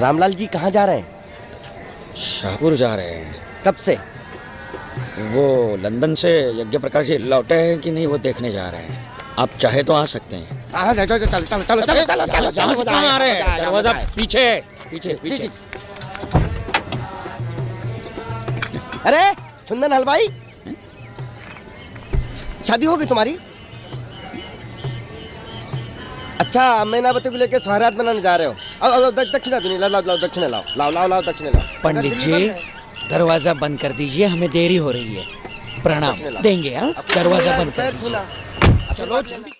रामलाल जी कहाँ जा रहे हैं? शाहपुर जा रहे हैं। कब से? वो लंदन से यज्ञ प्रकाश जी लौटे हैं कि नहीं वो देखने जा रहे हैं। आप चाहे तो आ सकते हैं। हाँ चलो चलो चलो चलो चलो चलो चलो चलो यहाँ से कहाँ आ रहे हैं? दरवाजा पीछे पीछे जी, पीछे। जी। अरे सुंदन हलवाई, शादी होगी तुम्हारी? अच्छा, मैनावती को लेके सोहरात बनाने जा रहे हो? आओ दक्षिणा दूनी, लाओ लाओ दक्षिणा लाओ लाओ लाओ लाओ दक्षिणा लाओ। पंडित जी दरवाजा बंद कर दीजिए, हमें देरी हो रही है। प्रणाम देंगे। हाँ दरवाजा बंद कर दीजिए। चलो जल्दी।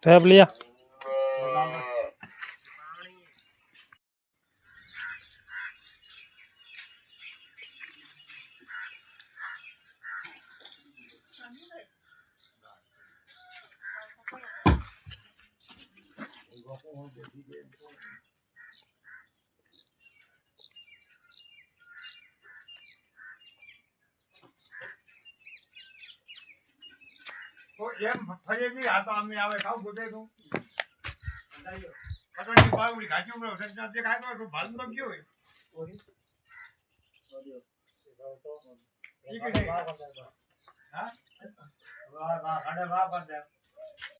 टैब लिया। તો એમ ફરીથી આ તો અમે આવે ખાવ ગોતે તું પતંગની બાવડી ઘાટી ઉપર સજ્જના જે ખાતો હોય તો ભાલ તો ગયો હોય ઠીક છે હા વાહ વાહ ખાડે વાહ પર દે